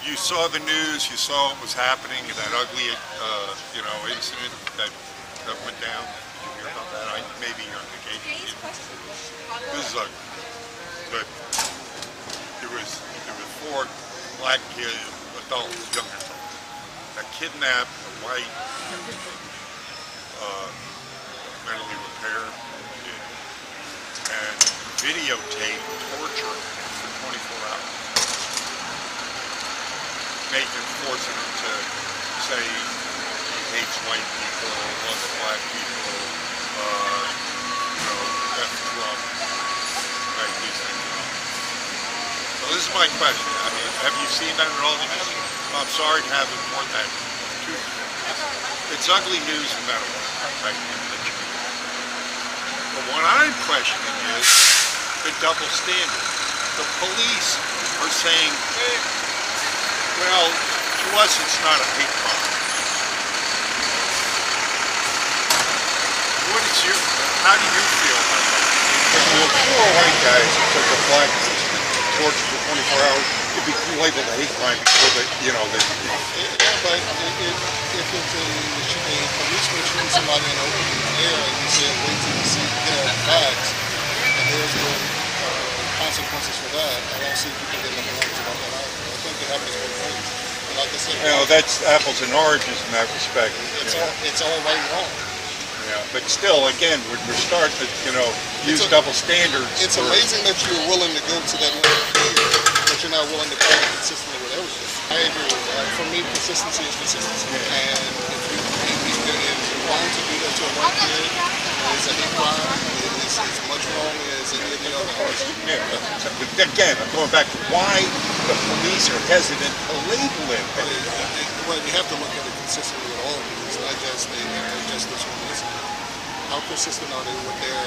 you saw the news, you saw what was happening, that ugly, incident that went down. Did you hear about that? Maybe you're on vacation. This is ugly. But there were four black kids, adults, young adults, that kidnapped a white, mentally impaired kid and videotaped torture for 24 hours. Making forcing him to say he hates white people, loves black people, F Trump, like these things. So this is my question. I mean, have you seen that at all? I'm sorry to have it more than two. It's ugly news no matter what. Right? But what I'm questioning is the double standard. The police are saying, well, to us it's not a hate crime. How do you feel about that? Well, four white guys who took a black torture for 24 hours, it'd be labeled a hate crime before Yeah, but if it's a policeman shooting somebody in the open air and you say wait till you see facts, and there's no consequences for that, I don't see people getting up and about that either. I think it happens both ways. And like I said, that's apples and oranges in that respect. It's all right and wrong. Yeah, but still, again, we're starting to, use double standards. It's amazing that you're willing to go to that level here, but you're not willing to play consistently with everything. I agree with that. For me, consistency is consistency. Yeah. And if you're wrong to do that to a white kid, it's a hate crime. It's as much wrong as any of the other ones. Yeah, but again, I'm going back to why the police are hesitant to label it. Well, you have to look at it consistently with all of them. It's not just this one. How consistent are they with their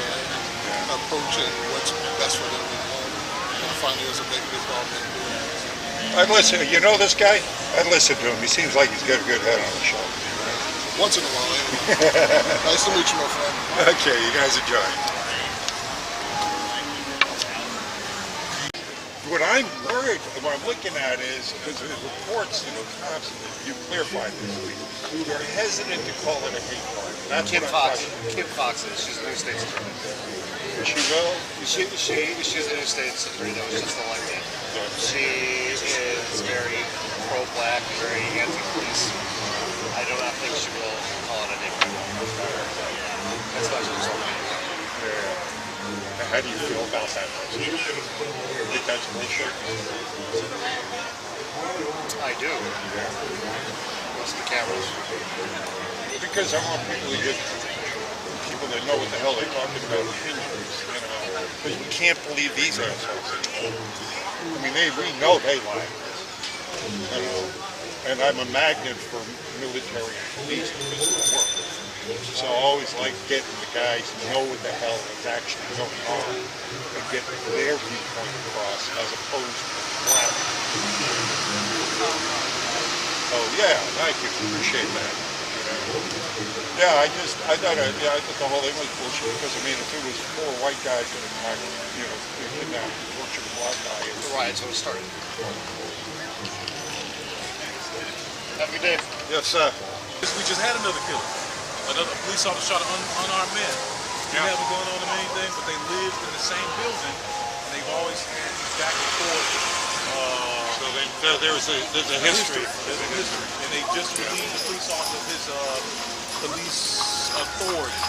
approach and what's best for them? And I find there's a big problem. I'd listen. You know this guy? I'd listen to him. He seems like he's got a good head on his shoulders. Once in a while, anyway. Nice to meet you, my friend. Okay, you guys enjoy. What I'm worried, what I'm looking at is, because the reports, cops, you clarified this, they're hesitant to call it a hate crime. That's Kim Fox. Kim Fox is. She's the new state's attorney. She will? She's the new state's attorney that was just elected. She is very pro-black, very anti-police. I do not think she will call it a hate crime. That's not just How do you feel about that? Do you think that's bullshit? I do. What's the cameras? Because I want people that know what the hell they're talking about opinions, Because we can't believe these assholes anymore. I mean, we know they lie. And I'm a magnet for military and police because of the work. So I always like getting the guys to know what the hell is actually going on and get their viewpoint across as opposed to crap. So yeah, thank you. Appreciate that. Yeah, I thought the whole thing was bullshit because if it was four white guys at a time, kidnapped, tortured a black guy. The riots would have started. Have a good day. Yes, sir. We just had another killer. Another police officer shot an unarmed man. They haven't gone on them anything, but they lived in the same building. And they've always had back and forth. So there's a history. There's a history. And they just relieved the police officer of his police authority.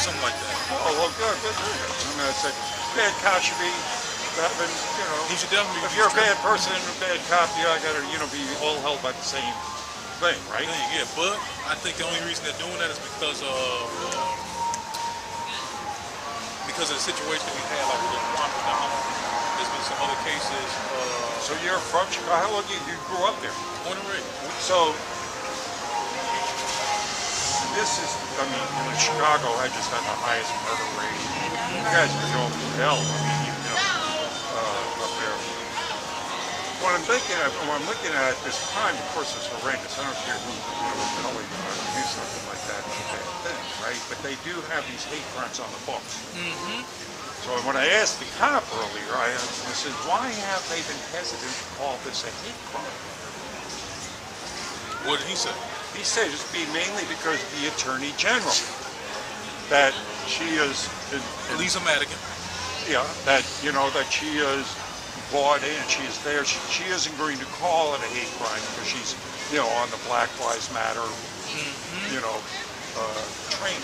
Something like that. Oh, well, good. I'm going to say, bad cop should be, he should definitely be. If you're a bad person and a bad cop, you got to, be all held by the same thing, right? Yeah, but I think the only reason they're doing that is because of the situation that we've had, like with the Guantanamo. There's been some other cases. So you're from Chicago? How long you grew up there? Born and raised. So this is, Chicago had just had the highest murder rate. You guys are going to hell. Up there. What I'm looking at this crime, of course, is horrendous. I don't care who, would do something like that. It's a bad thing, right? But they do have these hate crimes on the books. Mm-hmm. So when I asked the cop earlier, I said, why have they been hesitant to call this a hate crime? What did he say? He said it's mainly because of the Attorney General. That she is, Lisa Madigan. yeah, that, you know, that she is bought in, she is there. She isn't going to call it a hate crime because she's, you know, on the Black Lives Matter, you know, training.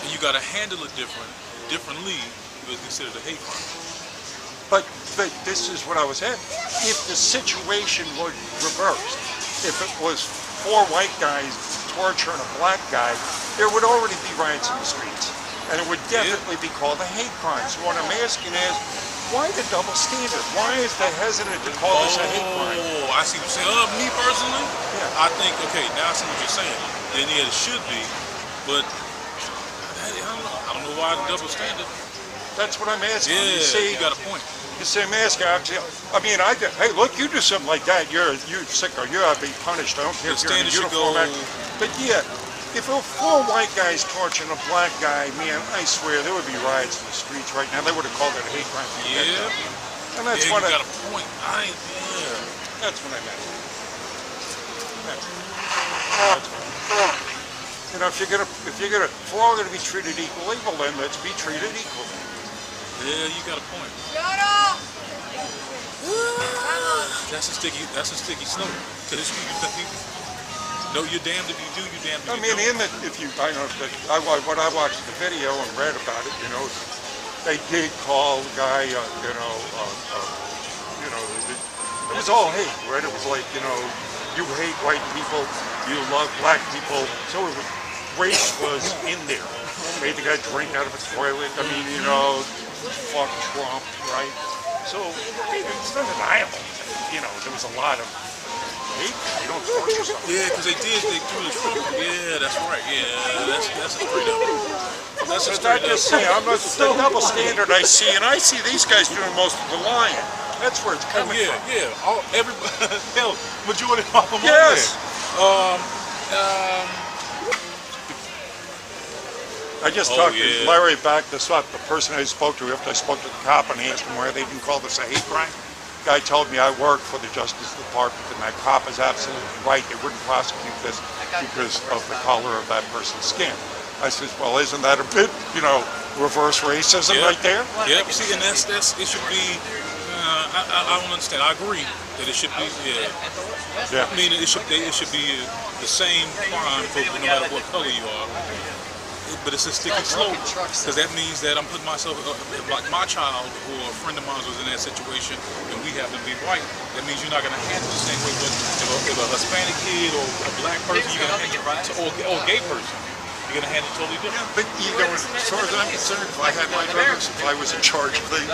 And you got to handle it differently. It was considered a hate crime. But this is what I was saying. If the situation was reversed, if it was 4 white guys torturing a black guy, there would already be riots in the streets. And it would definitely be called a hate crime. So what I'm asking is, why the double standard? Why is they hesitant to call this a hate crime? Oh, I see what you're saying. Me personally, Yeah. I think, okay, now I see what you're saying. Then yeah, it should be, but I don't know why the double standard. That's what I'm asking. Yeah, You see, you got a point. you say, I'm asking, I mean, hey, look, you do something like that, you're sick or you ought to be punished. I don't care The if you're in a standard should uniform. go. But yeah, if there were 4 white guys torturing a black guy, man, I swear there would be riots in the streets right now. They would have called it a hate crime. from the Yeah. get-go. And that's Yeah, what you got a point. that's what I meant. You know, if we're all gonna be treated equally, well then let's be treated equally. Yeah, you got a point. That's a sticky slope. Because no, you're damned if you do, you're damned if I you mean, don't. I know that when I watched the video and read about it, you know, they did call the guy, it was all hate, right? It was like, you know, you hate white people, you love black people, so race was in there. Made the guy drink out of a toilet. I mean, you know, fuck Trump, right? So it's undeniable. You know, there was a lot of hate. You don't torture someone. Yeah, because they threw the Trump. Yeah, that's right. Yeah, that's a straight up. That's a But straight I up. just say, I'm not the double standard I see, and I see these guys doing most of the lying. That's where it's Oh, coming yeah, from. yeah. Everybody, hell, majority of them Yes. on there. I just Oh, talked yeah. to Larry, back this up. The person I spoke to after I spoke to the cop and asked him why they didn't call this a hate crime. Guy told me I work for the Justice Department, and that cop is absolutely right. They wouldn't prosecute this because of the color of that person's skin. I says, well, isn't that a bit, you know, reverse racism Yeah. right there? Yeah, see, and that's it should be. I don't understand. I agree that it should be. Yeah. Yeah. I mean, it should be the same crime for no matter what color you are. But it's a sticky slope because that means that I'm putting myself, like my child or a friend of mine was in that situation, and we happen to be white. That means you're not going to handle the same way. But if a Hispanic kid or a black person, you're going to handle or a gay person, you're going to handle it totally different. But, you know, as far as I'm concerned, if I had my brothers, if I was in charge of things,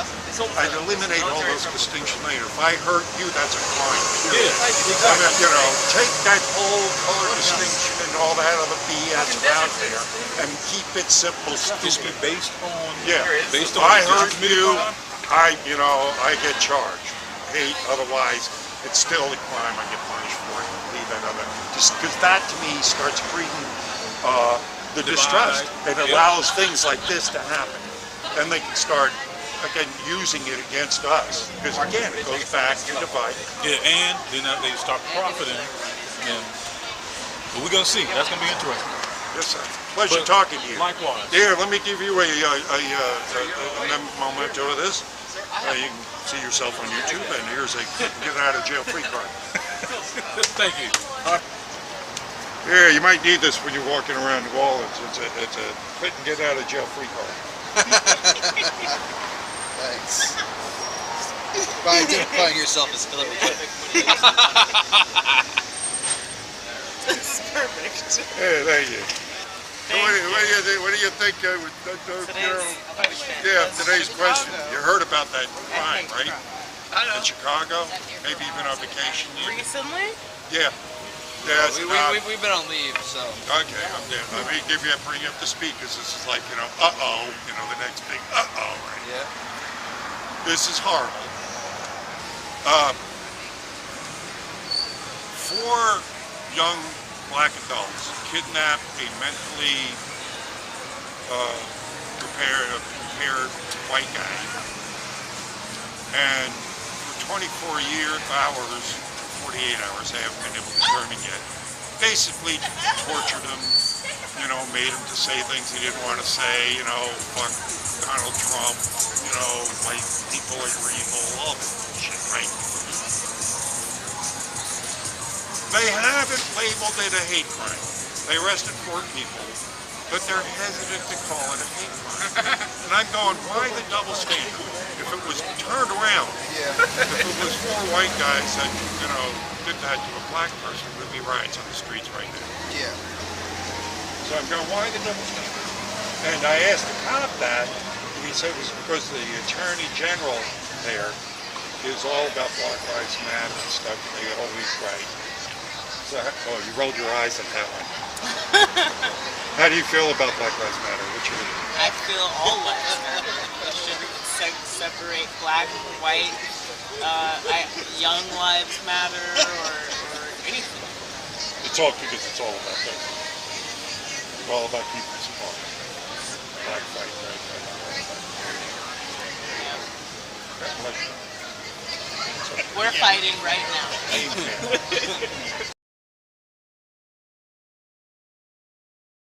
I'd eliminate all those distinctions later. If I hurt you, that's a crime. Yeah, I mean, you know, take that whole color distinction and all that other BS out there and keep it simple, Just be stupid. based on. Yeah. Based If on I did hurt commit a you, crime? I get charged. Hate, otherwise, it's still a crime. I get punished for it. Leave that other. Just because that to me starts breeding the distrust. It Yeah. allows things like this to happen. Then they can start again using it against us. Because again, it goes back to divide. Yeah, and then they start profiting. And but we're gonna see. That's gonna be interesting. Yes, sir. Pleasure But talking to you. Likewise. Here, let me give you a memento of this. You can see yourself on YouTube, and here's a get out of jail free card. Thank you. Yeah, you might need this when you're walking around the wall. It's a quit and get out of jail free card. Thanks. By identifying yourself as Hillary Clinton. That's perfect. Yeah, thank you. So what do you think? Today's question. You heard about that crime, right? In Chicago, maybe even on vacation. Recently? Yeah. Yeah, it's not. We've been on leave, so. Okay, I'm there. Let me bring you up to speed because this is like, you know, the next big right? Yeah. This is horrible. 4 young black adults kidnapped a mentally blonde-haired white guy. And for hours, 48 hours, I haven't been able to determine yet, basically tortured him, you know, made him to say things he didn't want to say, you know, fuck Donald Trump, you know, white people are evil, all this bullshit, right? They haven't labeled it a hate crime. They arrested 4 people, but they're hesitant to call it a hate crime. And I'm going, why the double standard? If it was turned around, if it was 4 white guys that, you know, did that to a black person, there'd be riots on the streets right now. Yeah. So I'm going, why the double standard? And I asked the cop that, and he said it was because the Attorney General there is all about Black Lives Matter and stuff, and they always write. So, oh, you rolled your eyes at that one. How do you feel about Black Lives Matter? What's your opinion? I feel all lives matter. We shouldn't separate black, white, young lives matter, or anything. It's all because it's all about them. It's all about people's part. Black fight, right? We're fighting right now. Amen.